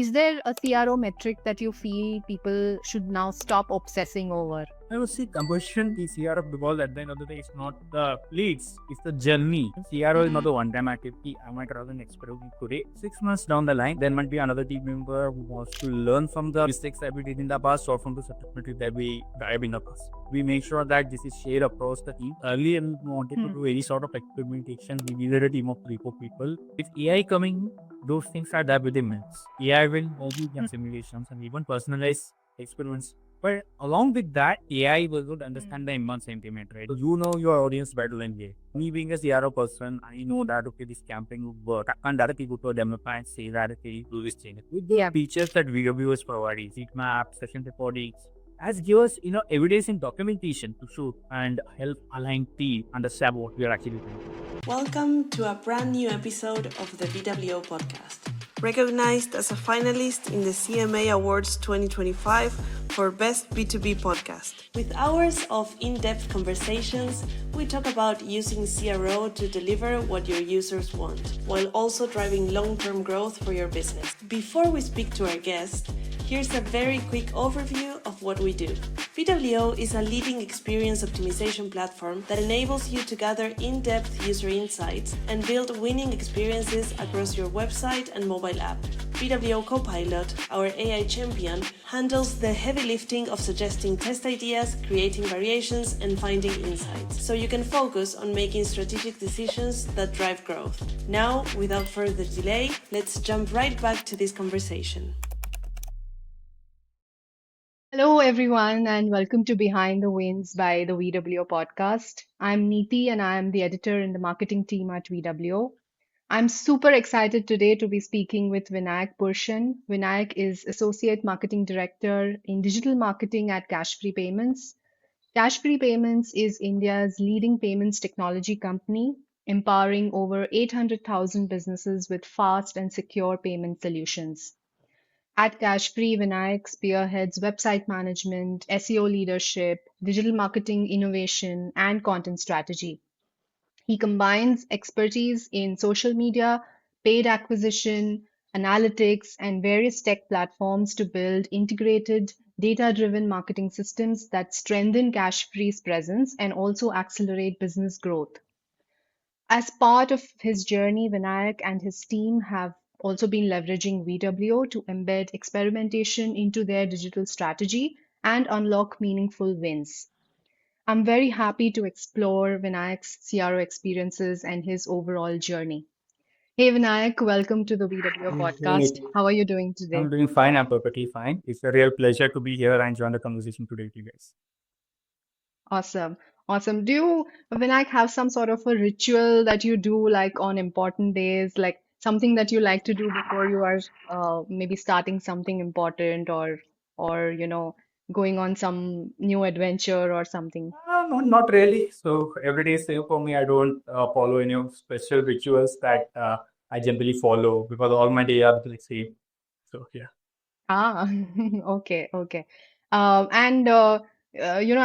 Is there a CRO metric that you feel people should now stop obsessing over? I would say conversion is CRO because at the end of the day, it's not the leads, it's the journey. CRO is not a one-time activity. I might run an experiment today. 6 months down the line, there might be another team member who wants to learn from the mistakes that we did in the past or from the certificate that we drive in the past. We make sure that this is shared across the team. Earlier, we wanted to do any sort of experimentation. We needed a team of 3-4 people. With AI coming, those things are there within minutes. AI will maybe give simulations and even personalized experiments. But along with that, AI will not understand the human sentiment, right? So you know your audience better than me. Me being a CRO person, I know that okay, this campaign will work. I can't directly go to a developer and say that okay, do this change. With the features that VWO is providing, heat map, session recordings, as give us evidence in documentation to show and help align team understand what we are actually doing. Welcome to a brand new episode of the VWO Podcast. Recognized as a finalist in the CMA Awards 2025 for Best B2B Podcast. With hours of in-depth conversations, we talk about using CRO to deliver what your users want, while also driving long-term growth for your business. Before we speak to our guest, here's a very quick overview of what we do. VWO is a leading experience optimization platform that enables you to gather in-depth user insights and build winning experiences across your website and mobile app. VWO Copilot, our AI champion, handles the heavy lifting of suggesting test ideas, creating variations, and finding insights, so you can focus on making strategic decisions that drive growth. Now, without further delay, let's jump right back to this conversation. Hello, everyone, and welcome to Behind the Wins by the VWO Podcast. I'm Niti, and I'm the editor in the marketing team at VWO. I'm super excited today to be speaking with Vinayak Purshan. Vinayak is Associate Marketing Director in Digital Marketing at Cashfree Payments. Cashfree Payments is India's leading payments technology company, empowering over 800,000 businesses with fast and secure payment solutions. At Cashfree, Vinayak spearheads website management, SEO leadership, digital marketing innovation, and content strategy. He combines expertise in social media, paid acquisition, analytics, and various tech platforms to build integrated, data-driven marketing systems that strengthen Cashfree's presence and also accelerate business growth. As part of his journey, Vinayak and his team have also been leveraging VWO to embed experimentation into their digital strategy and unlock meaningful wins. I'm very happy to explore Vinayak's CRO experiences and his overall journey. Hey Vinayak, welcome to the VWO podcast. How are you doing today? I'm doing fine. I'm perfectly fine. It's a real pleasure to be here and join the conversation today with you guys. Awesome. Awesome. Do you, Vinayak, have some sort of a ritual that you do like on important days, like something that you like to do before you are maybe starting something important or going on some new adventure or something? No, not really. So every day is same for me. I don't follow any of special rituals that I generally follow because all my day are the same. So yeah. Ah, okay, okay. And I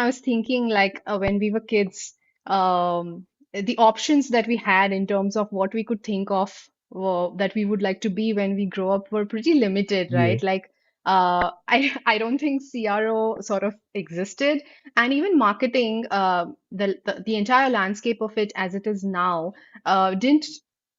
was thinking like when we were kids, the options that we had in terms of what we could think of that we would like to be when we grow up were pretty limited, Yeah. right? Like, I don't think CRO sort of existed, and even marketing, the entire landscape of it as it is now, didn't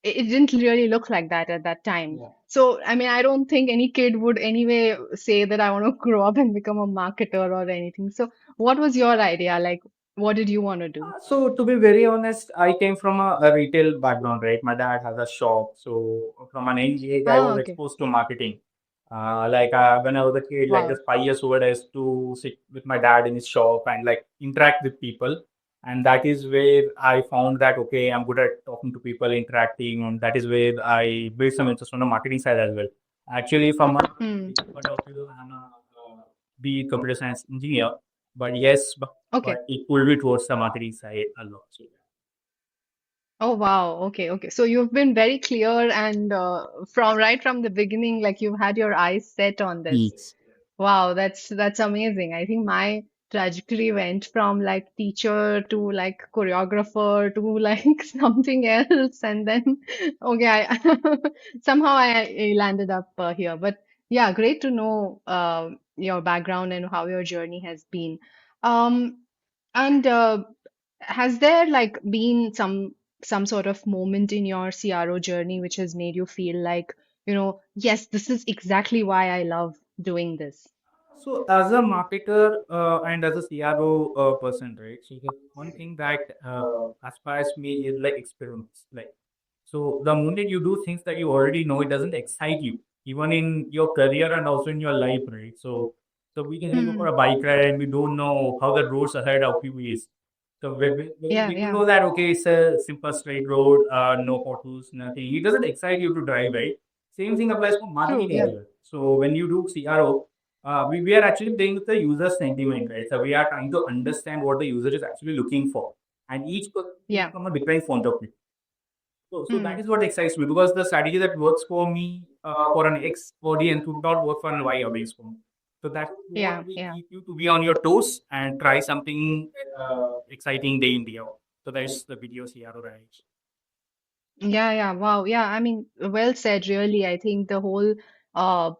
it didn't really look like that at that time. Yeah. So, I mean, I don't think any kid would anyway say that I want to grow up and become a marketer or anything. So, what was your idea? Like, what did you want to do? So to be very honest, I came from a retail background, right? My dad has a shop, so from an young age, I Ah, was okay. exposed to marketing. When I was a kid, like Wow. just 5 years old, I used to sit with my dad in his shop and like interact with people. And that is where I found that okay, I'm good at talking to people, interacting, and that is where I built some interest on the marketing side as well. Actually, from a Hmm. point of view, I'm a be computer science engineer, but yes, but Okay. it pulled me towards the marketing side a lot. So, Oh, wow. Okay, okay. So you've been very clear and from right from the beginning, like you've had your eyes set on this. yes. Wow, that's amazing. I think my trajectory went from like teacher to like choreographer to like something else, and then okay, somehow I landed up here. But Yeah, great to know your background and how your journey has been. Um, and has there like been some sort of moment in your CRO journey which has made you feel like, yes, this is exactly why I love doing this? So, as a marketer and as a CRO person, right? So, the one thing that aspires me is like experiments. Like, so the moment you do things that you already know, it doesn't excite you, even in your career and also in your life, right? So we can go for Hmm. a bike ride and we don't know how the roads ahead of you is. So Yeah, we do yeah. know that okay, it's a simple straight road, no potholes, nothing. It doesn't excite you to drive, right? Same thing applies for True, marketing yeah. as well. So when you do CRO, we are actually playing with the user sentiment, right? So we are trying to understand what the user is actually looking for, and each person came Yeah. from a different point of view. So that Hmm. is what excites me because the strategy that works for me for an X audience would not work for an Y audience for me. So that's what Yeah, we yeah. keep you to be on your toes and try something exciting day in day out. So that's the video CRO right. Yeah, yeah, wow. Yeah, I mean, well said, really. I think the whole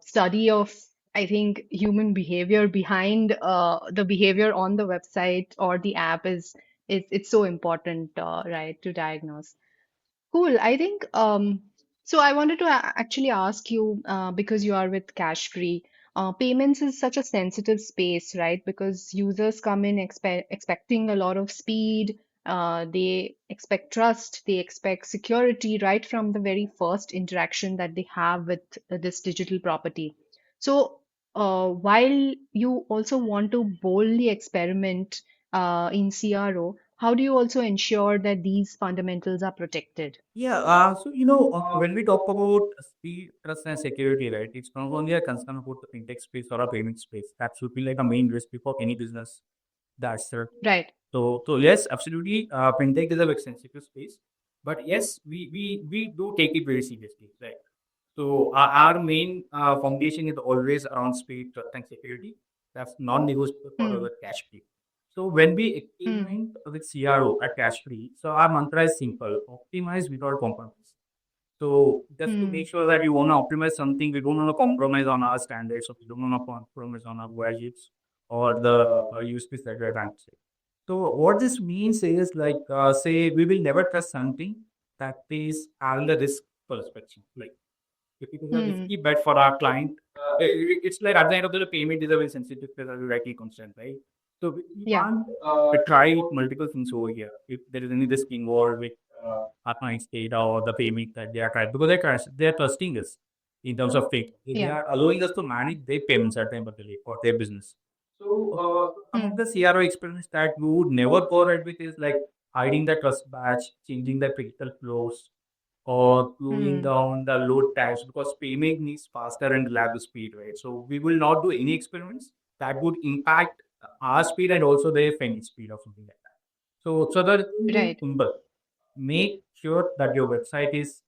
study of, I think, human behavior behind the behavior on the website or the app is it's so important, right, to diagnose. Cool. I think so I wanted to actually ask you because you are with Cashfree, payments is such a sensitive space, right? Because users come in expecting a lot of speed, they expect trust, they expect security right from the very first interaction that they have with this digital property. So while you also want to boldly experiment in CRO, how do you also ensure that these fundamentals are protected? Yeah, when we talk about speed, trust, and security, right, it's not only a concern about the fintech space or a payment space. That should be like a main risk before any business that's there. Right. So yes, absolutely. Fintech is a very sensitive space, but yes, we do take it very seriously. Right. So our main foundation is always around speed, trust, and security. That's non-negotiable for Hmm. our cash free. So when we Hmm. experiment with CRO at cash free, so our mantra is simple: optimize without compromise. So just to Hmm. make sure that you want to optimize something, we don't want to compromise on our standards, or we don't want to compromise on our values or the use case that we're trying to say. So what this means is like, say, we will never trust something that is all the risk perspective. Like if it is a Hmm. risky bet for our client, it's like at the end of the day, payment is a very sensitive place as you rightly concerned, right? So we Yeah. can't try multiple things over here if there is any risk involved with our client's data or the payment that they are trying because they're trusting us in terms of fake. They Yeah. are allowing us to manage their payments at the end of the day for their business. So some of Hmm. the CRO experiments that we would never go ahead with is like hiding the trust badge, changing the critical flows, or slowing Hmm. down the load times because payment needs faster and reliable speed, right? So we will not do any experiments that would impact our speed and also the finish speed or something like that. So the thing is Right. simple. Make sure that your website is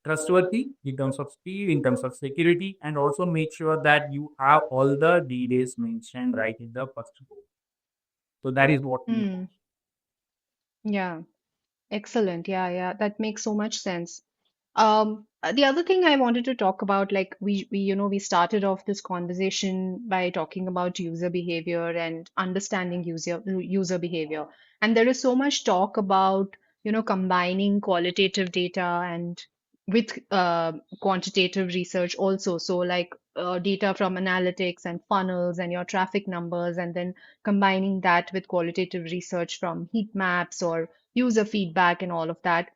trustworthy in terms of speed, in terms of security, and also make sure that you have all the details mentioned right in the first go. So that is what we Hmm. Yeah. Excellent. Yeah, yeah. That makes so much sense. The other thing I wanted to talk about, like we started off this conversation by talking about user behavior and understanding user behavior. And there is so much talk about, combining qualitative data and with quantitative research also. So like data from analytics and funnels and your traffic numbers, and then combining that with qualitative research from heat maps or user feedback and all of that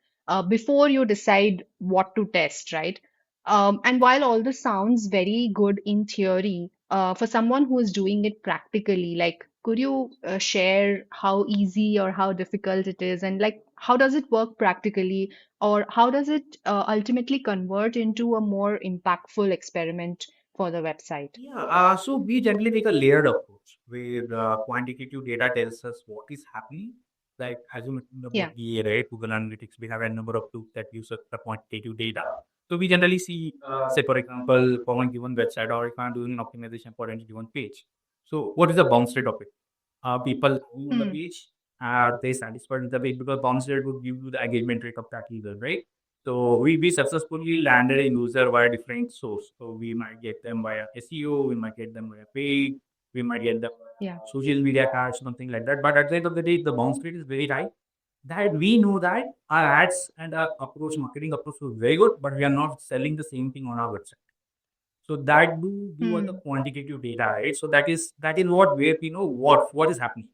before you decide what to test, right? And while all this sounds very good in theory, for someone who is doing it practically, like, could you share how easy or how difficult it is, and like, how does it work practically, or how does it ultimately convert into a more impactful experiment for the website? Yeah, so we generally take a layered approach where quantitative data tells us what is happening. Like as you mentioned about Yeah. GA, right? Google Analytics, we have a number of tools that use the quantitative data. So we generally see, say, for example, for one given website, or if I'm doing an optimization for any given page. So what is the bounce rate of it? People who on the Hmm. page, are they satisfied with the page? Because bounce rate would give you the engagement rate of that user, right? So we successfully landed a user via different source. So we might get them via SEO, we might get them via paid, we might get them Yeah. social media cards, something like that. But at the end of the day, the bounce rate is very high. That we know that our ads and our approach, marketing approach was very good, but we are not selling the same thing on our website. So that do give us the Hmm. quantitative data, right? So that is what where we know what is happening.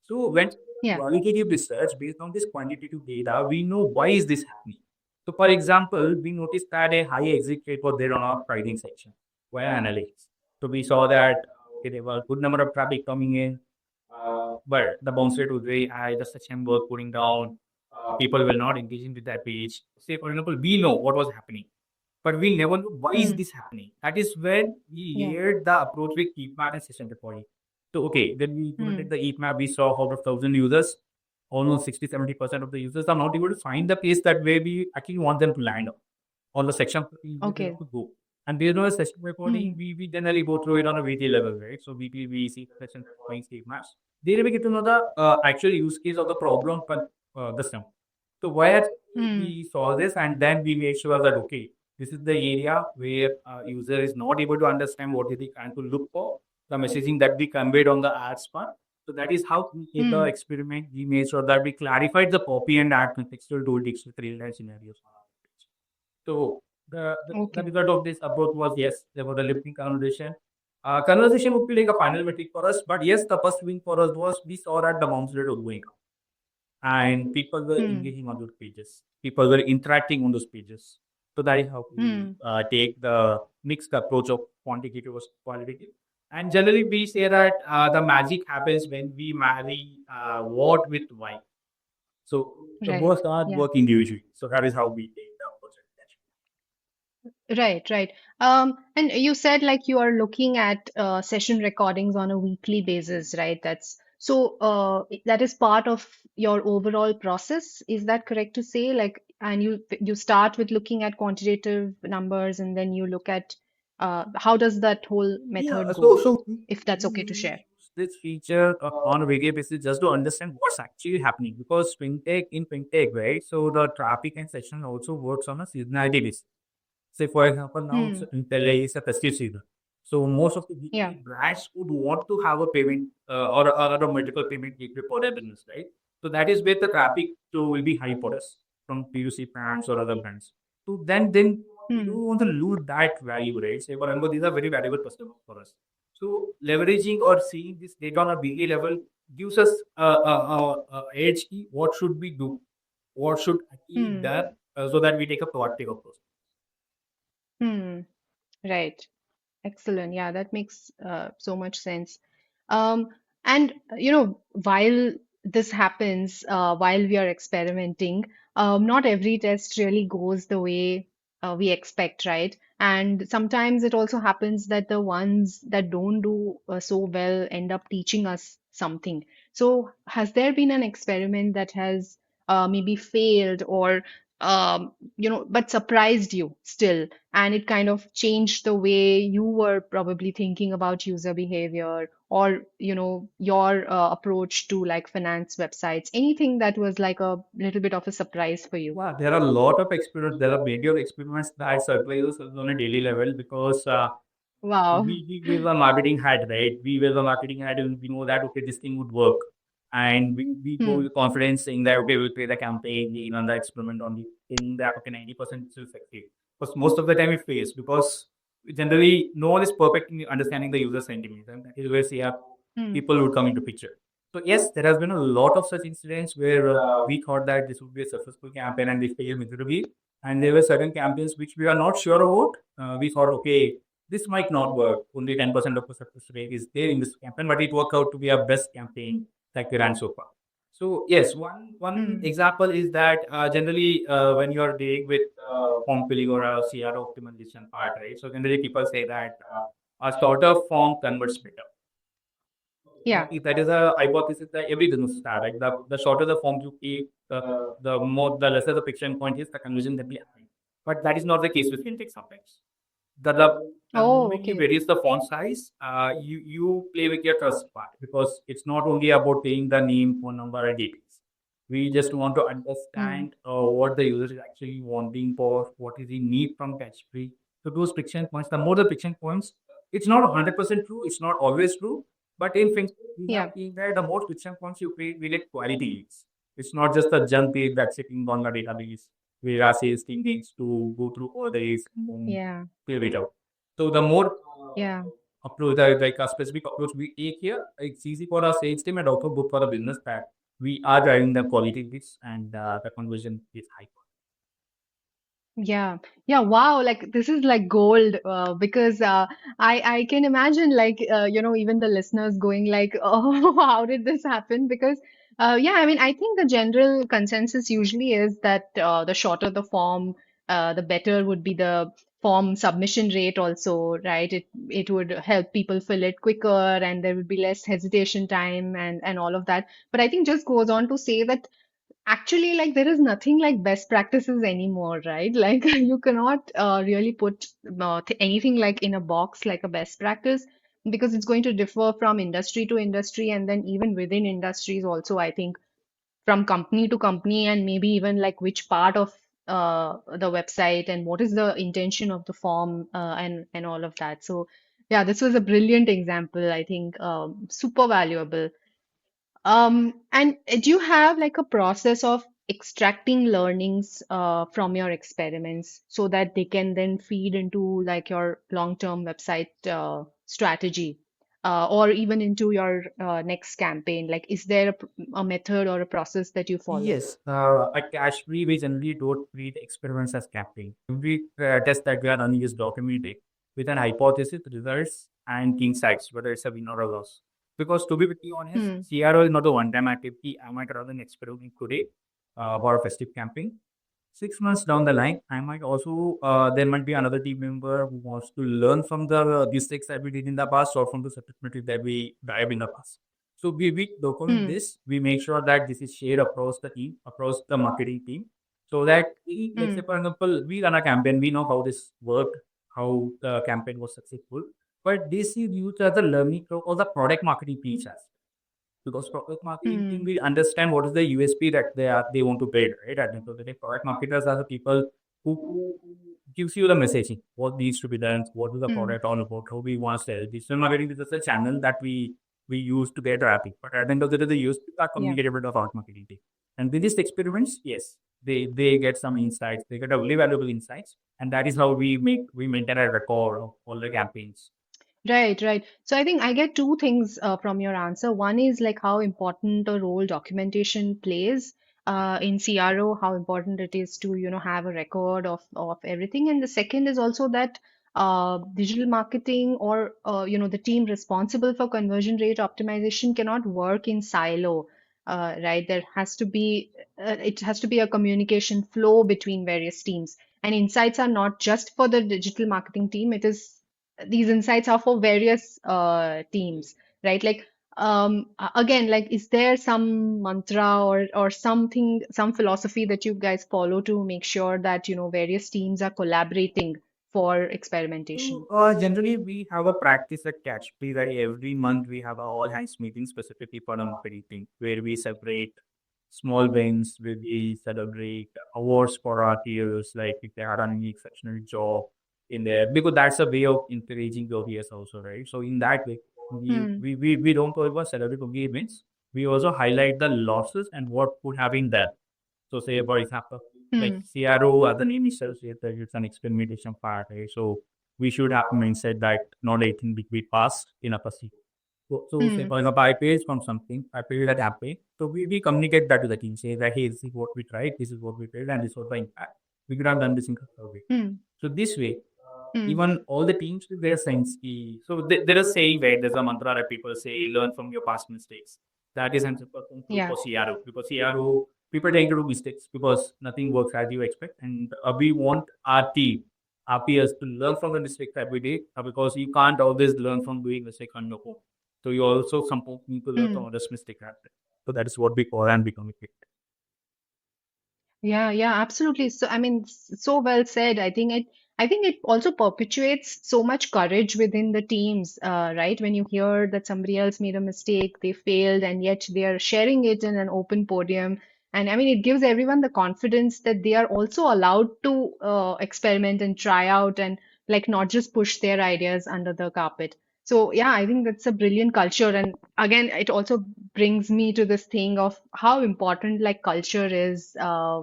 So when Yeah. qualitative research based on this quantitative data, we know why is this happening. So for example, we noticed that a high exit rate was there on our pricing section via analytics. So we saw that okay, there was good number of traffic coming in, but the bounce rate was very high, the section was pulling down, people were not engaging with that page. Say for example, we know what was happening but we never know why is Hmm. this happening. That is when we Yeah. layered the approach with heat map and session recording. So okay, then we implemented Hmm. the heat map. We saw out of 1,000 users, almost 60-70% of the users are not able to find the place that where we actually want them to land on the section where they Okay. have to go. And based on the session recording, Hmm. we generally go through it on a VT level, right? So we see session recording heat maps. There we get to know the actual use case of the problem, but the sum. So where Hmm. we saw this, and then we made sure that okay, this is the area where user is not able to understand what is they trying to look for, the messaging that we conveyed on the ads part. So that is how we did the Hmm. experiment. We made sure that we clarified the copy and ad contextual tooltips with real-time scenarios. So the Okay. result of this approach was yes, there was a lifting conversation. Conversation would be like a final metric for us, but yes, the first win for us was we saw that the bounce rate was going up and people were Hmm. engaging on those pages. People were interacting on those pages. So that is how we Hmm. take the mixed approach of quantitative versus qualitative. And generally, we say that the magic happens when we marry what with why. So the Right. both can't Yeah. work individually. So that is how we take the approach. Right, right. And you said like you are looking at session recordings on a weekly basis, right? That's so that is part of your overall process. Is that correct to say? Like, and you start with looking at quantitative numbers, and then you look at how does that whole Yeah, method so go, so we, if that's we okay to usually share. use this feature on a regular basis just to understand what's actually happening because fintech, right? So the traffic and session also works on a seasonality basis. Say, for example, now Hmm. there is a festive season. So most of the Yeah. B2B brands would want to have a payment or a multiple payment gateway for their business, right? So that is where the traffic flow will be high for us from PUC brands or other brands. So then we Hmm. don't want to lose that value, right? Say, for example, these are very valuable customers for us. So leveraging or seeing this data on a daily level gives us a edge key. What should we do? What should actually Hmm. done so that we take a proactive approach. Hmm. Right. Excellent. Yeah, that makes so much sense. And while this happens, while we are experimenting, not every test really goes the way we expect, right? And sometimes it also happens that the ones that don't do so well end up teaching us something. So, has there been an experiment that has maybe failed or but surprised you still? And it kind of changed the way you were probably thinking about user behavior or your approach to like finance websites, anything that was like a little bit of a surprise for you. Wow, there are a lot of experiments. There are many of experiments that surprise us on a daily level because Wow. we wear the marketing hat, right? We wear the marketing hat and we know that okay, this thing would work. And we go Hmm. with confidence saying that okay, we'll play the campaign, we run the experiment on the thing that okay, 90% is effective. Because most of the time it fails because generally no one is perfect in understanding the user sentiment. And that is where CR Hmm. people would come into picture. So yes, there has been a lot of such incidents where we thought that this would be a successful campaign and they failed miserably. And there were certain campaigns which we are not sure about. We thought, okay, this might not work. Only 10% of the success rate is there in this campaign, but it worked out to be our best campaign that we ran so far. So yes, one Hmm. example is that generally when you are dealing with form filling or a CR optimization part, right? So generally people say that a shorter form converts better. Yeah. That is a hypothesis that every business start. Like the shorter the form you keep, the lesser the friction point is, the conversion that will happen. But that is not the case with fintech sometimes. The Oh, moment you okay. reduce the font size, you play with your trust part because it's not only about paying the name, phone number, and details. We just want to mm, understand what the user is actually wanting for, what is the need from cash free. So those friction points, the more the friction points, it's not 100% true, it's not always true, but in things we have yeah, seen that the more friction points you create, we get quality leads. It's not just a junk page that's sitting on the database where our sales team needs to go through all the days and yeah, fill it out. So the more yeah. approach, like a specific approach we take here, it's easy for our sales team and also good for the business that we are driving the quality bits and the conversion is high. Yeah, yeah, wow, like this is like gold because I can imagine like even the listeners going like, oh, how did this happen? Because yeah, I mean, I think the general consensus usually is that the shorter the form, the better would be the form submission rate also, right? It would help people fill it quicker and there would be less hesitation time and all of that. But I think just goes on to say that actually, like there is nothing like best practices anymore, right? Like you cannot really put anything like in a box like a best practice because it's going to differ from industry to industry and then even within industries also, I think from company to company and maybe even like which part of the website and what is the intention of the form and all of that. So yeah, this was a brilliant example, I think, super valuable. And do you have like a process of extracting learnings from your experiments so that they can then feed into like your long-term website strategy or even into your next campaign? Like, is there a method or a process that you follow? Yes, at Cashfree, we generally don't treat experiments as campaign. Every test that we are running is documented with an hypothesis, results, and key insights, whether it's a win or a loss. Because to be pretty honest, Hmm. CRO is not a one-time activity. I might run an experiment today for a festive campaign. 6 months down the line, I might also there might be another team member who wants to learn from the mistakes that we did in the past or from the subject that we dive in the past. So we document Hmm. this. We make sure that this is shared across the team, across the marketing team, so that let's say Hmm. for example, we run a campaign. We know how this worked, how the campaign was successful, but this is used as a learning curve or the product marketing piece as because product marketing team Hmm. will understand what is the USP that they want to build, right? At the end of the day, product marketers are the people who gives you the messaging, what needs to be done, what is the Hmm. product all about, how we want to sell. Digital marketing is just a channel that we use to get traffic, but at the end of the day, the USP are Yeah. communicated with the product marketing team. And with these experiments, yes, they get some insights, they get a really valuable insights, and that is how we maintain a record of all the campaigns. Right, right. So I think I get two things from your answer. One is like how important a role documentation plays in CRO, how important it is to, have a record of everything. And the second is also that digital marketing or, the team responsible for conversion rate optimization cannot work in silo, right? It has to be a communication flow between various teams. And insights are not just for the digital marketing team, it is these insights are for various teams, right? Like again, like is there some mantra or something, some philosophy that you guys follow to make sure that various teams are collaborating for So, experimentation? generally, we have a practice at Catchplay that every month we have a all hands meeting specifically for marketing, where we separate small wins, where we celebrate awards for our peers, like if they are running an exceptional job in there, because that's a way of encouraging your peers also, right? So, in that way, Hmm, we don't go over celebrate only wins. We also highlight the losses and what could have been there. So say for example, like hmm, CRO, as the name itself says that it's an experimentation part, right? So we should have mindset that not everything will be passed in a pursuit. So say hmm, for example, I paid from something, I paid that app pay. So we communicate that to the team, say that hey, this is what we tried, this is what we did, and this was the impact. We could have done this in a survey. hmm, So this way, hmm. even all the teams with their sense so there is saying where there's a mantra that people say learn from your past mistakes. That is 100% true Yeah. for CRO because CRO people tend to do mistakes because nothing works as you expect, and we want our team, our peers to learn from the mistakes every day because you can't always learn from doing mistakes on your own. So you also support need to learn Hmm. from others' mistakes. So that is what we call and become it. Yeah, yeah, absolutely. So, I mean, so well said. I think it also perpetuates so much courage within the teams, right? When you hear that somebody else made a mistake, they failed, and yet they are sharing it in an open podium And I mean, it gives everyone the confidence that they are also allowed to experiment and try out and like not just push their ideas under the carpet. So yeah, I think that's a brilliant culture. And again, it also brings me to this thing of how important like culture is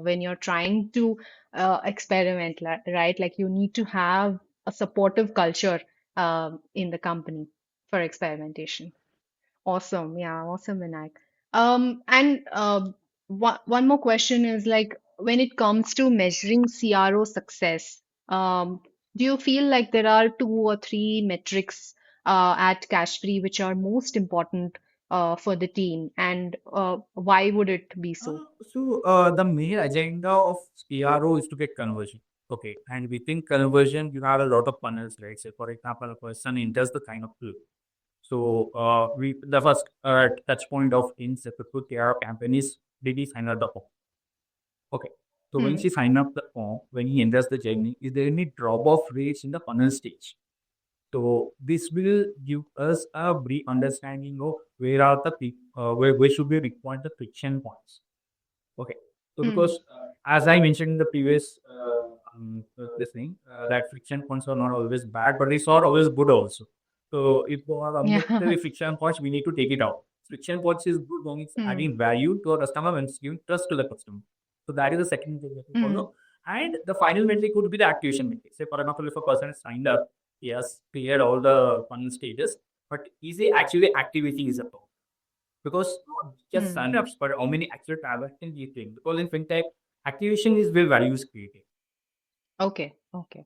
when you're trying to experiment, right? Like you need to have a supportive culture in the company for experimentation. Awesome. Yeah, awesome, Vinayak. And one more question is like when it comes to measuring CRO success, do you feel like there are two or three metrics at Cashfree which are most important for the team, and why would it be so? The main agenda of CRO is to get conversion. Okay, and within conversion, you have a lot of funnels, right? So, for example, a person enters the kind of flow. So, we the first touch point of in successful CRO campaign is did he sign up the form? Okay. So when Hmm. she sign up the form, when he enters the journey, is there any drop off rates in the funnel stage? So this will give us a brief understanding of where are the where should we require the friction points. Okay. So Hmm. because as I mentioned in the previous this thing, that friction points are not always bad, but it's not always good also. So if there are Yeah. unnecessary friction points, we need to take it out. Friction points is good when it's Hmm. adding value to a customer when it's giving trust to the customer. So that is the second thing that we Hmm. follow. And the final metric would be the activation metric. Say for example, if a person is signed up, he has cleared all the funnel stages, but is he actually activity is about? Because not just Hmm. sign-ups, but how many actual transactions do you think? Because in fintech, activation is where value is created. Okay, okay.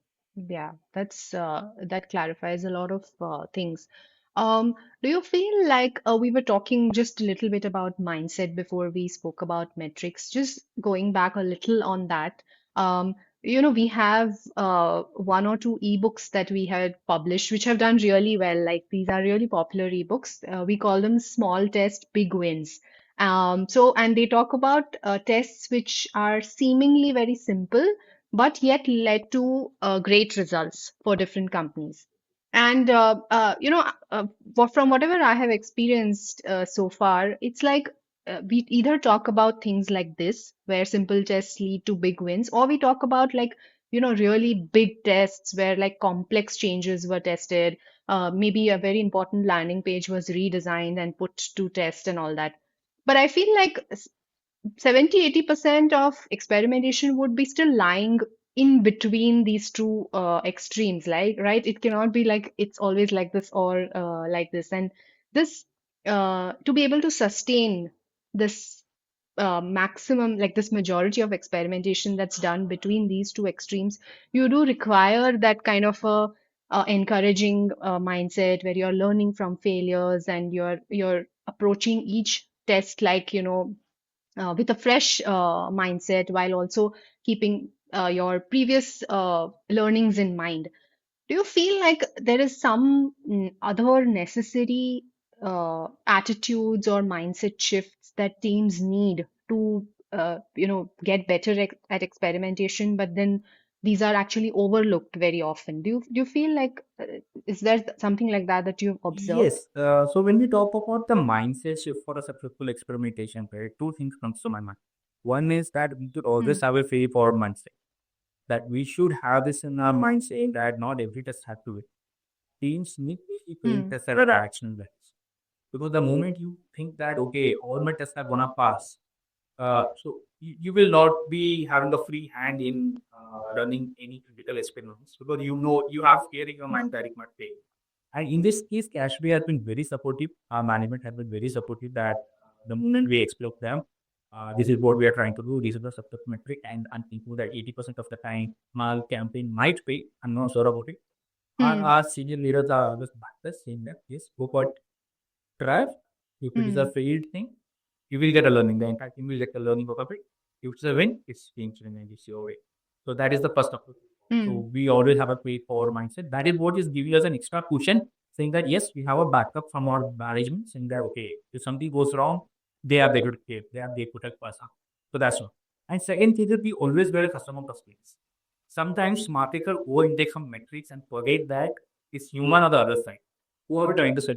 Yeah, that clarifies a lot of things. Um, do you feel like we were talking just a little bit about mindset before we spoke about metrics? Just going back a little on that, we have one or two ebooks that we had published, which have done really well. Like these are really popular ebooks. We call them small test, big wins. And they talk about tests which are seemingly very simple but yet led to great results for different companies. And from whatever I have experienced so far, it's like we either talk about things like this, where simple tests lead to big wins, or we talk about like really big tests where like complex changes were tested. Maybe a very important landing page was redesigned and put to test and all that. But I feel like 70-80% of experimentation would be still lying in between these two extremes, like, right? It cannot be like it's always like this or like this. And this, to be able to sustain this maximum, like this majority of experimentation that's done between these two extremes, you do require that kind of a encouraging mindset where you're learning from failures and you're approaching each test like, with a fresh mindset while also keeping your previous learnings in mind. Do you feel like there is some other necessary attitudes or mindset shifts that teams need to, get better at experimentation, but then these are actually overlooked very often? Do you feel like is there something like that that you've observed? Yes. So when we talk about the mindset shift for a successful experimentation, right, two things comes to my mind. One is that we should Hmm. always have a faith for mindset. That we should have this in our mindset that not every test has to win. Teams need to see failed Hmm. tests as action lens. Because the moment you think that okay, all my tests are gonna pass, so you will not be having a free hand in running any critical experiments because you know you have fear in your mind that it might fail. And in this case, Cashfree has been very supportive. Our management has been very supportive that the moment we explore them, this is what we are trying to do. This is the subject metric, and I'm thinking that 80% of the time, my campaign might pay. I'm not sure about it. Hmm. Our senior leaders are always back there saying that yes, go for it. Try. If it is a Hmm. failed thing, you will get a learning. The entire team will get a learning of it. If it's a win, it's changed in this your way. So that is the first approach. Hmm. So we always have a pay forward mindset. That is what is giving us an extra cushion, saying that yes, we have a backup from our management, saying that okay, if something goes wrong, they are there to care. They are there to protect us. So that's one. And second thing is we always wear a customer perspective. Sometimes marketer over-index some metrics and forget that it's human on the other side. Who are we trying to sell?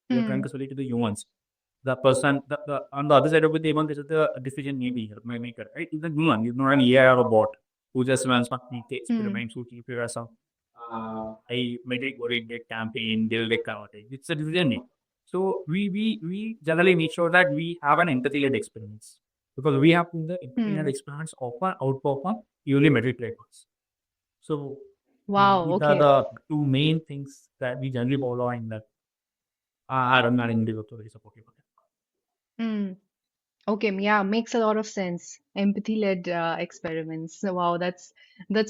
We are trying Hmm. to sell it to the humans. the person on the other side of the table, there is the decision maker, right? It's the human, it's not an AI or a bot who just runs my Hmm. experiments, who keep your some I medic oriented campaign, they'll get counted. It's a decision maker. So we generally make sure that we have an empathy-led experience because we have to the empathy-led Hmm. experience often outperform purely metric records. So Wow. these are Okay. the two main things that we generally follow in that I run an individual to support you. Hmm. Okay, yeah, makes a lot of sense. Empathy-led experiments. So, wow, that's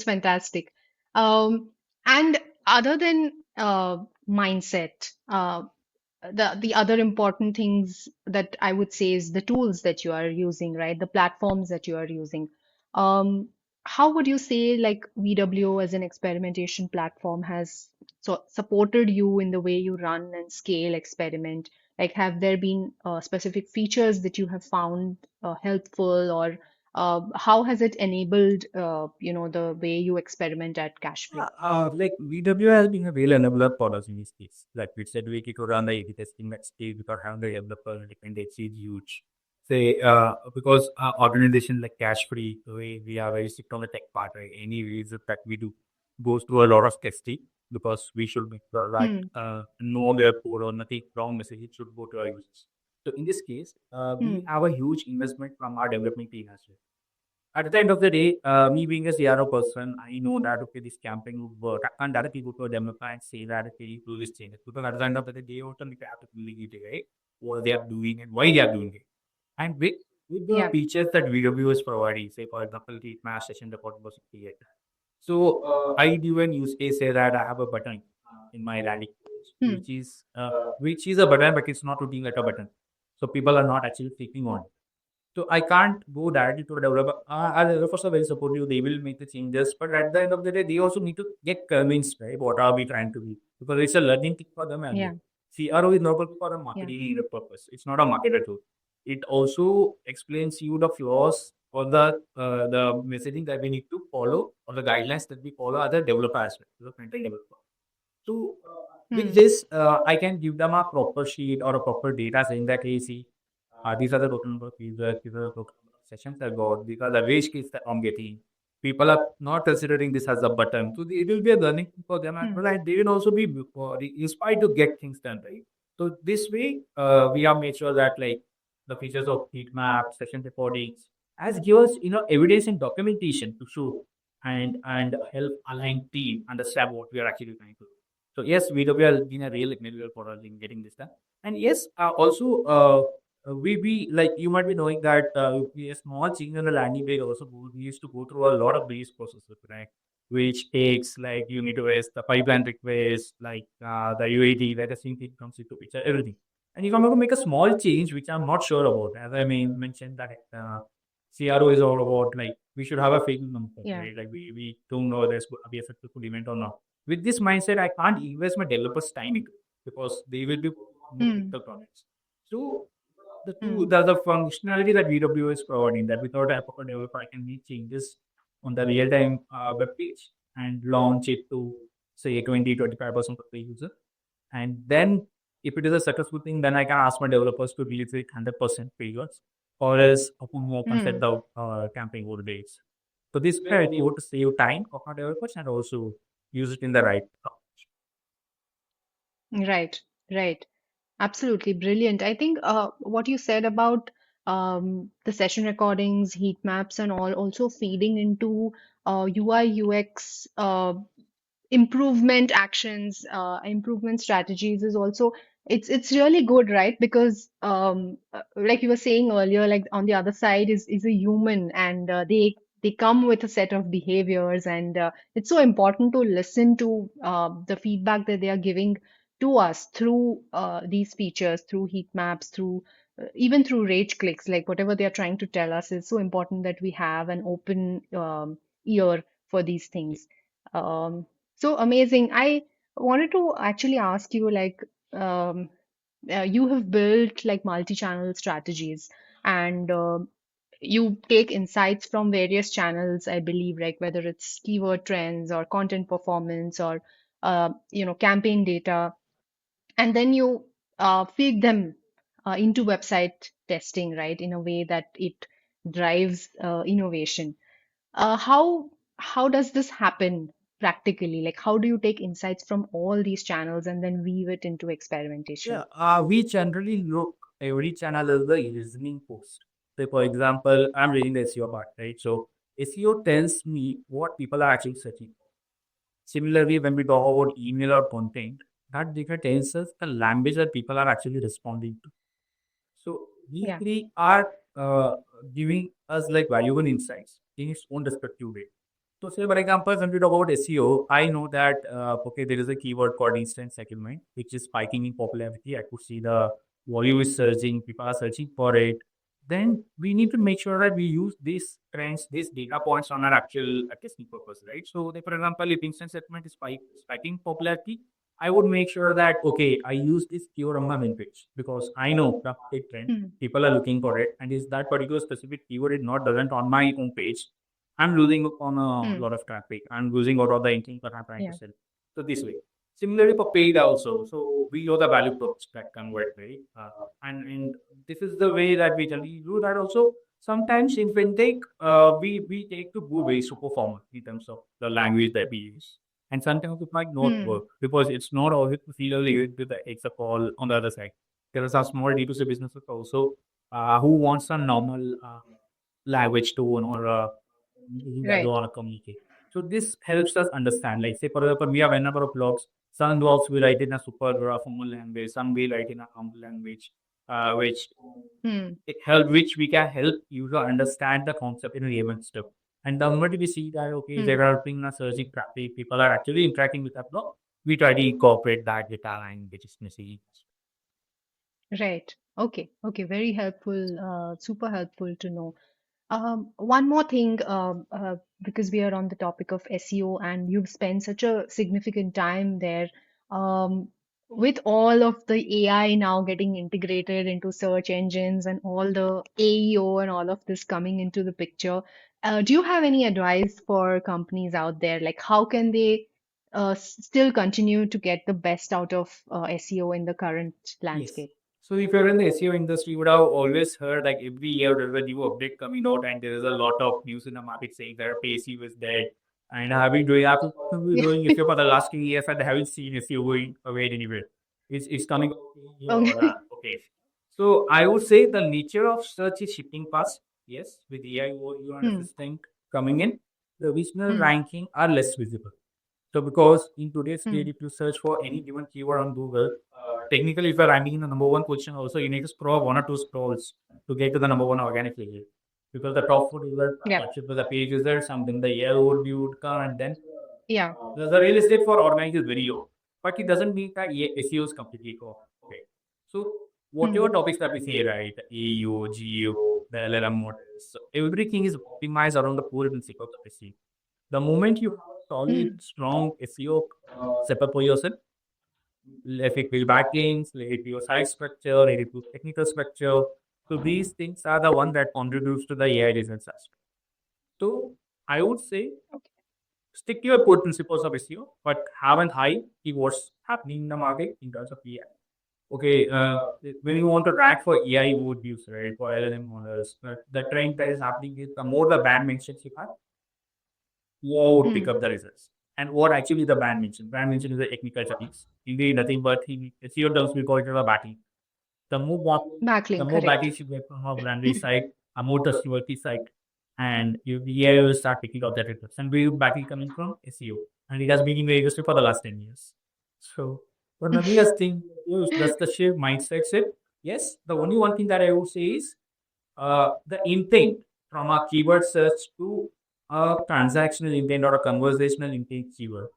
fantastic. And other than mindset, the other important things that I would say is the tools that you are using, right? The platforms that you are using. Um, how would you say like VWO as an experimentation platform has supported you in the way you run and scale experiment? Like, have there been specific features that you have found helpful, or how has it enabled, the way you experiment at Cashfree? Like VW has been a real enabler for us in this case. Like we said, we could run the A/B testing at stage without having the developer dependency is huge. Say, because organizations like Cashfree, we are very strict on the tech part, right? Any reason that we do goes through a lot of testing because we should make sure that Hmm. no therefore or nothing wrong message it should go to our users. So in this case, we Hmm. have a huge investment from our development team as well. At the end of the day, me being a CRO person, I know that okay, this campaign would work. I can't directly go to a developer and say that okay, you do this change. Because at the end of the day, they also need to have to communicate right? What they are doing and why they are doing it. And with the Yeah. features that VW is providing, say for example, the mass session report was created. So I do an use case say that I have a button in my rally, Hmm. which is a button, but it's not looking like a button. So people are not actually clicking on. So I can't go directly to a developer. Our developers are very supportive. They will make the changes, but at the end of the day, they also need to get convinced, right? What are we trying to be? Because it's a learning thing for them as well. Yeah. CRO is not for a Yeah. marketing purpose. It's not a marketer tool. It also explains you the flaws or the messaging that we need to follow or the guidelines that we follow as a developer as well, the front-end developer. So with Hmm. this, I can give them a proper sheet or a proper data saying that, hey, see, these are the total number of users, these are the total number of sessions I got, these are the wage case that I'm getting. People are not considering this as a button. So it will be a learning thing for them as Hmm. well. And they will also be inspired to get things done, right? So this way, we have made sure that like the features of heat map, session recordings, as give us, evidence and documentation to show and help align team understand what we are actually trying to do. So yes, VW has been a real enabler for us in getting this done. And yes, also we like you might be knowing that a small change on the landing page also we used to go through a lot of these processes, right? Which takes like you need to raise the pipeline request, like the UAT, where the same thing comes into picture, everything. And if I'm going to make a small change, which I'm not sure about, as I mentioned that CRO is all about like we should have a fake number, Yeah. right? Like we don't know there's going to be a successful event or not. With this mindset, I can't invest my developers' time into it because they will be more Hmm. critical projects. So Hmm. the functionality that VW is providing that without a proper developer, I can make changes on the real time web page and launch it to say 20-25% of the user. And then if it is a successful thing, then I can ask my developers to release it 100% periods or else open set Hmm. the campaign over days. So this way I'll be able to save time of my developers and also use it in the right. Right. Right. Absolutely brilliant. I think what you said about the session recordings, heat maps, and all also feeding into UI UX improvement actions, improvement strategies is also it's really good, right? Because like you were saying earlier, like on the other side is a human, and they come with a set of behaviors, and it's so important to listen to the feedback that they are giving to us through these features, through heat maps, through even through rage clicks, like whatever they are trying to tell us is so important that we have an open ear for these things. So amazing. I wanted to actually ask you, like, you have built like multi-channel strategies, and you take insights from various channels, I believe, like whether it's keyword trends or content performance or campaign data, and then you feed them into website testing, right, in a way that it drives innovation. How does this happen practically? Like, how do you take insights from all these channels and then weave it into experimentation? Yeah, we generally look every channel as the listening post. Say, for example, I'm reading the SEO part, right? So SEO tells me what people are actually searching. Similarly, when we talk about email or content, that data tells us the language that people are actually responding to. So these Yeah. three are giving us like valuable insights in its own respective way. So say for example, when we talk about SEO, I know that okay, there is a keyword called instant settlement, which is spiking in popularity. I could see the volume is surging, people are searching for it. Then we need to make sure that we use these trends, these data points on our actual testing purpose, right? So, for example, if instant settlement is spiking popularity, I would make sure that okay, I use this keyword on my main page because I know the hit trend, Hmm. people are looking for it, and is that particular specific keyword is not doesn't on my own page, I'm losing on a Hmm. lot of traffic. I'm losing out of the intent that I'm trying to Yeah. sell. So this way. Similarly for paid also. So we know the value props that convert, right? And this is the way that we generally do that also. Sometimes in fintech, we take to go very super formal in terms of the language that we use. And sometimes it might not Hmm. work because it's not always related to the extra call on the other side. There are some small D2C businesses also who wants a normal language tone or that they Right. want to communicate. So this helps us understand. Like say for example, we have a number of blogs. Some blogs we write in a super formal language. Some we write in a humble language, which Hmm. which we can help you to understand the concept in a layman step. And the moment we see that okay, Hmm. there are being a surging traffic, people are actually interacting with that blog, we try to incorporate that data language message. Right. Okay. Okay. Very helpful. Super helpful to know. One more thing, because we are on the topic of SEO and you've spent such a significant time there, um, with all of the AI now getting integrated into search engines and all the AEO and all of this coming into the picture, do you have any advice for companies out there? Like, how can they still continue to get the best out of SEO in the current Yes. landscape? So if you're in the SEO industry, you would have always heard like every year there's a new update coming out, and there is a lot of news in the market saying that SEO is dead. And have been doing after been Yeah. doing SEO for the last 2 years, and I haven't seen SEO going away anywhere. It's coming out here or Okay. okay. So I would say the nature of search is shifting fast. Yes, with AI or your Hmm. assistant coming in, the original Hmm. ranking are less visible. So because in today's Hmm. state, if you search for any given keyword on Google, technically if you're ranking in the number one position also, you need to scroll one or two scrolls to get to the number one organically. Because the top food is there, Yeah. touch it with the page is there, something the yellow overview would come, and then Yeah. the real estate for organic is very low. But it doesn't mean that SEO is completely off. Okay. So Hmm. whatever topics that we say, right, the AU, GU, the LLM models, so everything is optimized around the core principle of the SEO. The moment you have a solid, Hmm. strong SEO setup for yourself, if it will backlinks, let it be your site structure, let it be technical structure. So these things are the one that contributes to the AI results as well. So I would say stick to your core principles of SEO, but have an eye see what's happening in the market in terms of AI. Okay, when you want to rank for AI would use right for LLM models, the trend that is happening is the more the band mentions you have, more would pick Hmm. up the results. And what actually the band mentioned? Band mentioned is the technical techniques. Indeed, nothing but he SEO terms we call it a batting. The more batting, the Backlink, more correct. batting you get from a branded site, a more trustworthy site, and the AI will start picking up that results. And where batting coming from? SEO, and it has been in the industry for the last 10 years. So one of the biggest thing is that's the shift mindset shift. Yes, the only one thing that I would say is the intent from a keyword search to a transactional intent or a conversational intent keyword.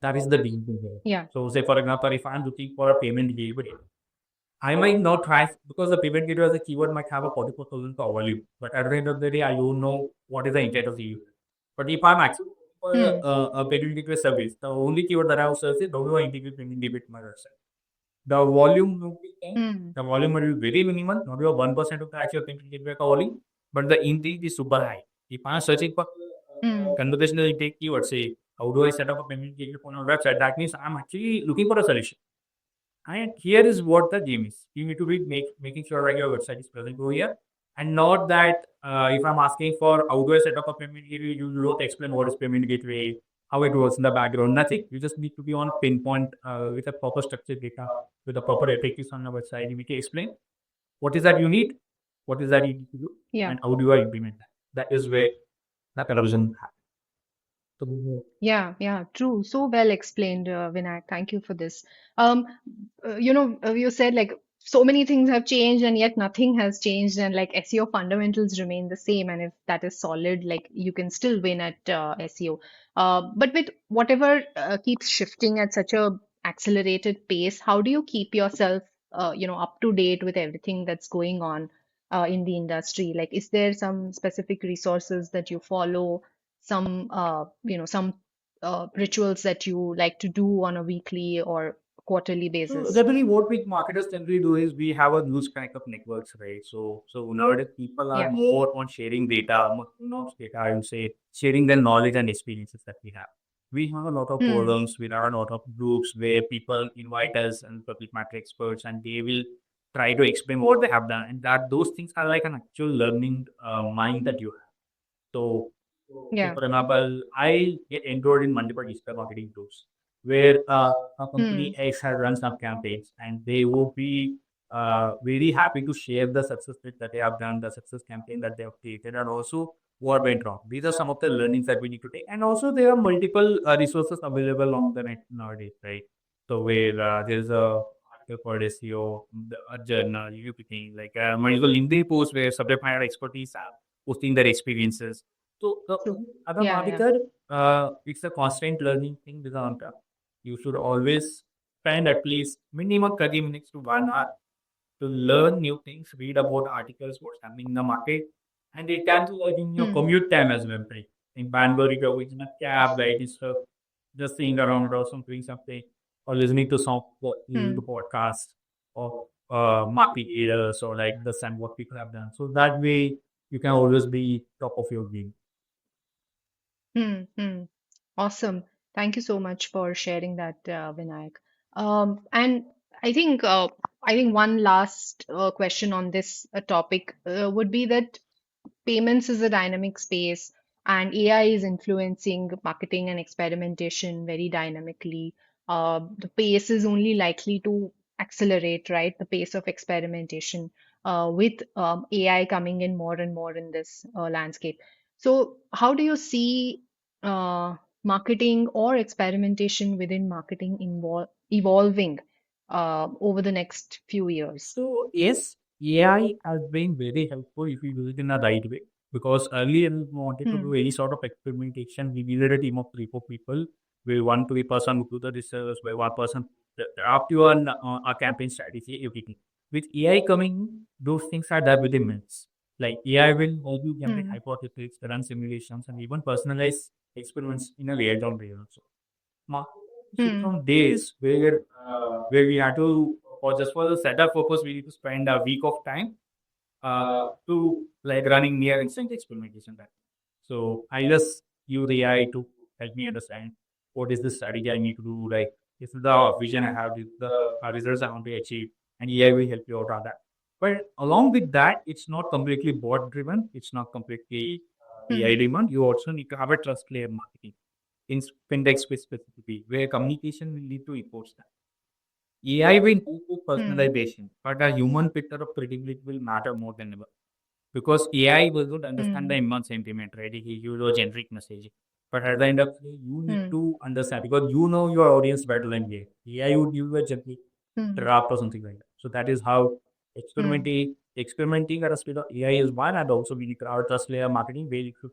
That is the deal here. Yeah. So, say for example, if I'm looking for a payment gateway, I might not try because the payment gateway as a keyword might have a 44,000 volume. But at the end of the day, I don't know what is the intent of the user. But if I'm actually looking for Hmm. a payment gateway service, the only keyword that I will search is how do I integrate payment gateway to my website. The volume will be 10. Hmm. The volume will be very minimal, not even 1% of the actual payment gateway volume, but the intent is super high. If I'm searching for Hmm. conversational intake keyword, say, how do I set up a payment gateway on a website? That means I'm actually looking for a solution. And here is what the game is. You need to be making sure that your website is present over here. And not that if I'm asking for how do I set up a payment gateway, you don't explain what is payment gateway, how it works in the background, nothing. You just need to be on pinpoint with a proper structured data, with a proper FAQs on the website. You need to explain what is that you need, what is that you need to do, Yeah. and how do I implement that. That is where the conversion happens. So, Yeah, yeah, true. So well explained, Vinayak. Thank you for this. You said like so many things have changed and yet nothing has changed, and like SEO fundamentals remain the same. And if that is solid, like you can still win at SEO. But with whatever keeps shifting at such a accelerated pace, how do you keep yourself, up to date with everything that's going on in the industry? Like, is there some specific resources that you follow? Some rituals that you like to do on a weekly or quarterly so basis? definitely what we marketers generally do is we have a loose kind of networks, right? So nowadays people are Yeah. more on sharing data, not data, I would say sharing their knowledge and experiences that we have. We have a lot of Hmm. forums, we have a lot of groups where people invite us and subject matter experts and they will try to explain what they have done. And that those things are like an actual learning mind that you have. So, so Yeah. for example, I get enrolled in multiple digital marketing groups where a Hmm. company X has run some campaigns and they will be very happy to share the success rate that they have done, the success campaign that they have created, and also what went wrong. These are some of the learnings that we need to take. And also, there are multiple resources available on the net nowadays, right? So, where there's a article for SEO, a journal, you picking like multiple LinkedIn posts where subject matter expertise are posting their experiences. So the True. other Yeah. Yeah. marketer, it's a constant learning thing with the you should always spend at least minimum 30 minutes to 1 hour to learn new things, read about articles, what's happening in the market, and it can do like in your Hmm. commute time as well. Right? In Bangalore, if you're in a cab, right, instead of just sitting around or some doing something, or listening to some listening to Hmm. podcast or market leaders or like the same what people have done. So that way you can always be top of your game. Hmm. Hmm. Awesome. Thank you so much for sharing that, Vinayak. And I think uh, I think one last question on this topic would be that payments is a dynamic space, and AI is influencing marketing and experimentation very dynamically. The pace is only likely to accelerate, right? The pace of experimentation with AI coming in more and more in this landscape. So, how do you see marketing or experimentation within marketing evolving over the next few years? So yes, AI has been very helpful if you use it in a right way. Because earlier we wanted to Hmm. do any sort of experimentation, we needed a team of 3 4 people. Where 1 to 3 person would do the research, where one person up to a campaign strategy, everything. With AI coming, those things are done within minutes. Like AI will help you generate Hmm. hypotheses, run simulations, and even personalize experiments in a real-time way also. Marketing shift Hmm. from days where we had to, for just for the setup purpose, we need to spend a week of time to like running near instant experimentation time. So I just use AI to help me understand what is the strategy I need to do, like this is the vision I have, this is the results I want to achieve, and AI will help you out on that. But along with that, it's not completely bot driven, it's not completely Hmm. AI driven. You also need to have a trust layer marketing in Fintech specifically, where communication will lead to reports. AI will improve Hmm. personalization, but a human picture of credibility will matter more than ever. Because AI will not understand the Hmm. human sentiment, right? He use a generic message. But at the end of the day, you need Hmm. to understand because you know your audience better than AI. AI would give you a generic Hmm. draft or something like that. So that is how Hmm. experimenting at a speed of AI is one, and also we need our trust layer marketing where you should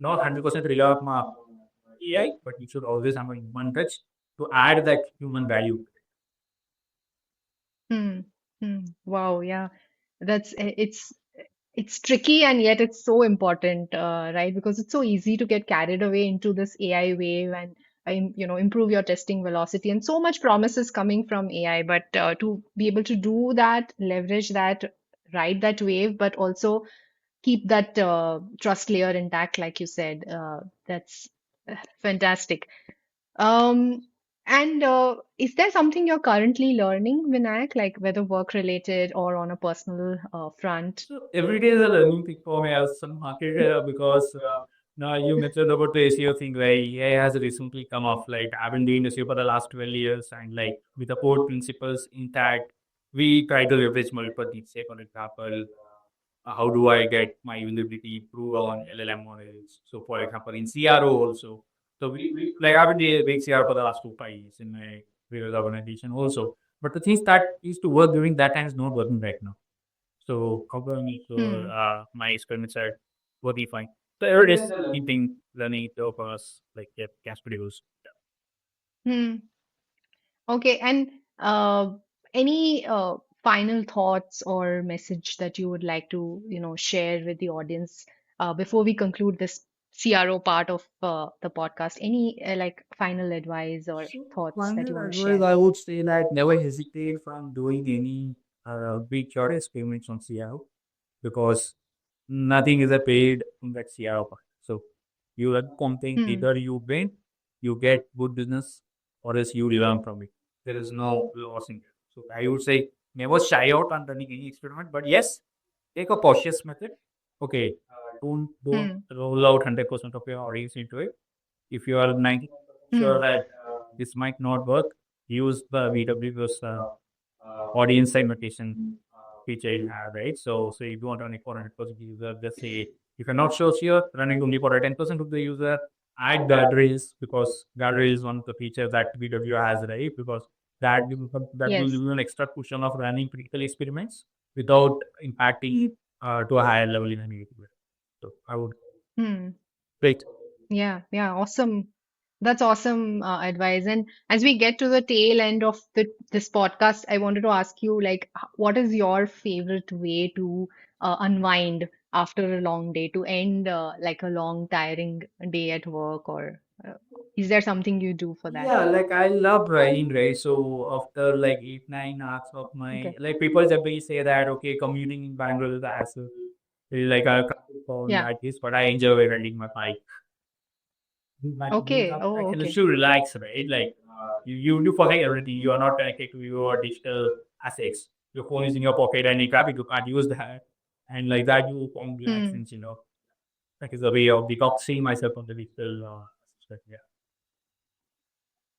not 100% rely on AI, but you should always have a human touch to add that human value. Hmm. Hmm. Wow, yeah. It's tricky and yet it's so important, right? Because it's so easy to get carried away into this AI wave and improve your testing velocity and so much promises coming from AI. But to be able to do that, leverage that, ride that wave, but also keep that trust layer intact, like you said, that's fantastic. Um, And is there something you're currently learning, Vinayak, like whether work related or on a personal front? So every day is a learning thing for me as a marketer because now you mentioned about the SEO thing, like AI has recently come off. Like I've been doing SEO for the last 12 years, and like with the core principles intact, we try to leverage multiple things. Say for example, how do I get my usability improved on LLM models? So for example, in CRO also. So we like I've been doing CRO for the last 2 5 years in my previous organization also. But the things that used to work during that time is not working right now. So cover me sure Hmm. my experiments are working fine. So every day is keeping learning to of us like yeah, cash videos. Hmm. Okay, and any final thoughts or message that you would like to, share with the audience before we conclude this CRO part of the podcast? Any like final advice or So thoughts that you final want to advice, share? I would say that never hesitate from doing any big short experiments on CRO because nothing is a paid from that CRO part. So you learn something, Hmm. either you win, you get good business, or else you learn from it. There is no loss in it. So I would say never shy out on running any experiment, but yes, take a cautious method. Okay, don't Hmm. roll out 100% of your audience into it. If you are 90 Hmm. sure that this might not work, use the VWO's audience segmentation feature you have, right? So if you want to run it for 100% user, just say if you're not sure, running only for a 10% of the user, add guardrails because guardrail is one of the features that VWO has, right? Because that will give Yes. you an extra cushion of running critical experiments without impacting to a higher level in a negative way. So I would Hmm. wait. Yeah, yeah, awesome. That's awesome advice. And as we get to the tail end of this podcast, I wanted to ask you, like, what is your favorite way to unwind after a long day, to end like a long, tiring day at work, or is there something you do for that? Yeah, like I love riding, right? So after like 8 9 hours of my Okay. like people generally say that okay, commuting in Bangalore is a hassle, like a for Yeah. that is, but I enjoy riding my bike. But Okay. I Oh, can okay. let you relax, right? Like you forget everything. You are not connected to your digital assets. Your phone is in your pocket, and in traffic you can't use that. And like that, you form Hmm. relaxation. That is a way of detoxing myself from the digital aspect. Yeah,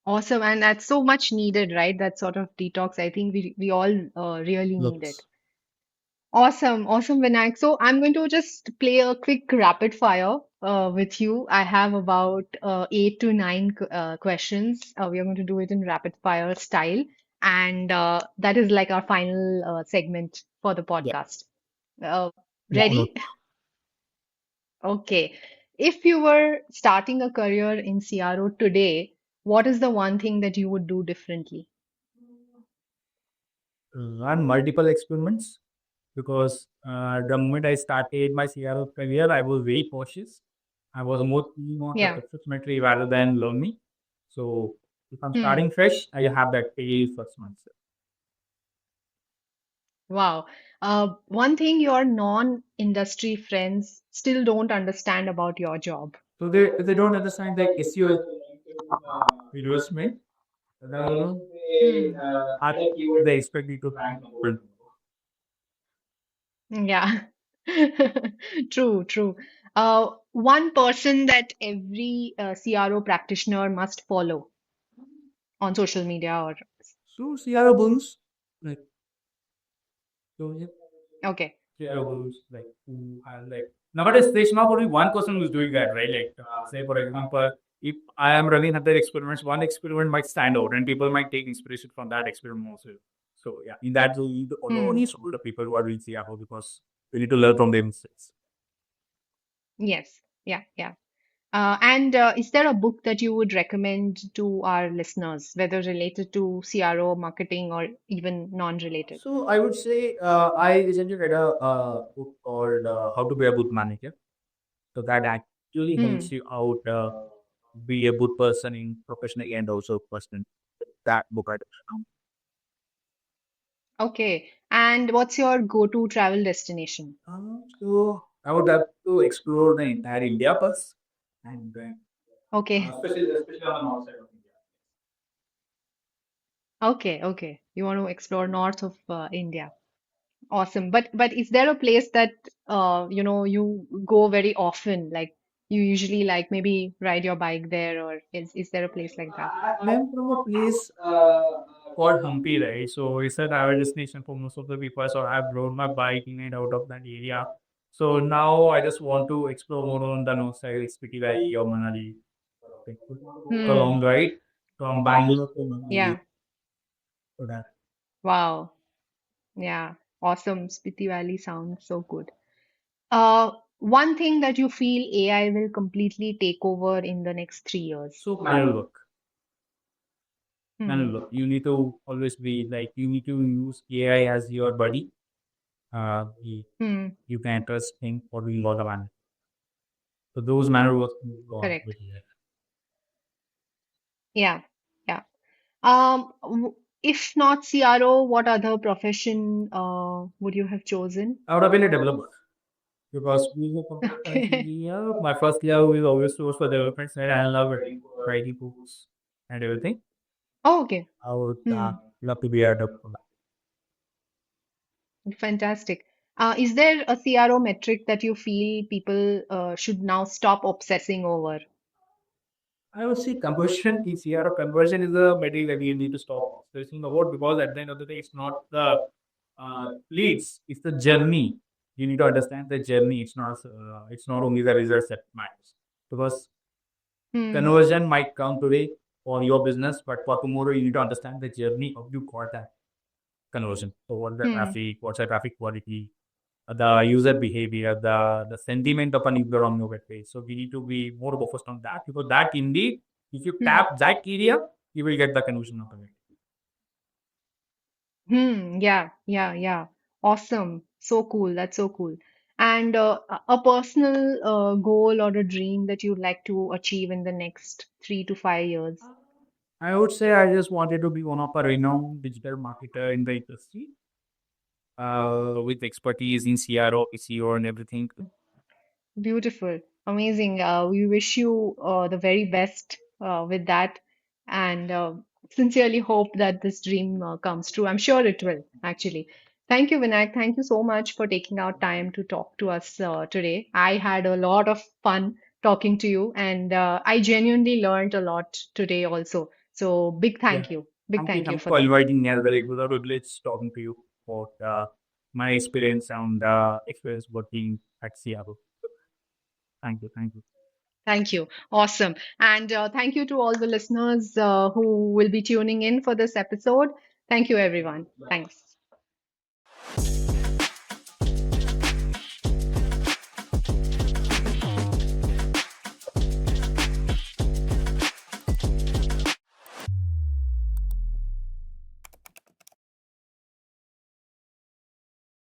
Awesome. And that's so much needed, right? That sort of detox. I think we all really need it. looks. Awesome, awesome, Vinayak. So I'm going to just play a quick rapid fire with you. I have about 8 to 9 questions. We are going to do it in rapid fire style, and that is like our final segment for the Yeah. podcast. Uh, Why not? Ready? Okay. If you were starting a career in CRO today, what is the one thing that you would do differently? Run multiple experiments because the moment I started my CRO career, I was very cautious. I was more keen on the Yeah. success metric rather than learning. So if I'm Hmm. starting fresh, I have that phase first month. Wow. One thing your non-industry friends still don't understand about your job. So they don't understand like SEO is investment. Then Hmm. I they expect you to rank number. Yeah. True, true. One person that every CRO practitioner must follow on social media or So CRO bonus, like so yeah, okay. CRO bonus like who are like nowadays there's not only one person who's doing that, right? Like say for example, if I am running 100 experiments, one experiment might stand out and people might take inspiration from that experiment also. So yeah, in that way, you follow Hmm. only all the people who are doing CRO because we need to learn from their mistakes. Yes. Yeah, yeah. And is there a book that you would recommend to our listeners, whether related to CRO, marketing, or even non-related? So I would say I recently read a book called How to Be a Good Manager. So that actually helps Hmm. you out be a good person in professional and also personal. That book I recommend. Okay. And what's your go-to travel destination? So I would have to explore the entire India first, and then Okay. especially on the north side of India. Okay, okay. You want to explore north of India. Awesome. But is there a place that you go very often? Like you usually like maybe ride your bike there, or is there a place like that? I'm from a place called Hampi, right? So it's a travel destination for most of the people. So I've rode my bike in and out of that area. So now I just want to explore more on the north side, Spiti Valley or Manali. Like, a Hmm. long ride from Bangalore to Manali. Yeah. So that Wow. Yeah. Awesome. Spiti Valley sounds so good. One thing that you feel AI will completely take over in the next 3 years. so manual work. Hmm. Manual work. You need to always be like you need to use AI as your buddy. You, Hmm. you can trust him for doing all the manual. So those manual work will go on Correct. with AI. Yeah. Yeah. If not CRO, what other profession would you have chosen? I would have been a developer. Because being a computer science Okay. engineer, my first love is always source for development side. I love writing books and everything. Oh, okay. I would Hmm. love to be a developer. Fantastic. Is there a CRO metric that you feel people should now stop obsessing over? I would say conversion is here. Conversion is a metric that you need to stop stressing about because at the end of the day, it's not the leads, it's the journey. You need to understand the journey. It's not only the results that matters because Hmm. conversion might come today for your business, but for tomorrow you need to understand the journey of you got that conversion. So what the Hmm. traffic, what's the traffic quality, the user behavior, the sentiment of an user on your web page. So we need to be more focused on that because that indeed, if you Hmm. tap that area, you will get the conversion of it. Hmm. Yeah. Yeah. Yeah. Awesome. So cool. That's so cool. And a personal goal or a dream that you'd like to achieve in the next 3 to 5 years. I would say I just wanted to be one of a renowned digital marketer in the industry with expertise in CRO, SEO, and everything. Beautiful. Amazing. We wish you the very best with that and sincerely hope that this dream comes true. I'm sure it will, actually. Thank you, Vinayak. Thank you so much for taking out time to talk to us today. I had a lot of fun talking to you, and I genuinely learned a lot today also. So, big Yeah. thank you. Big Thank you. thank you Thank you for for that. inviting me as well. It was a privilege talking to you about my experience and experience working at CRO. Thank you. Thank you. Thank you. Awesome. And thank you to all the listeners who will be tuning in for this episode. Thank you, everyone. Thanks.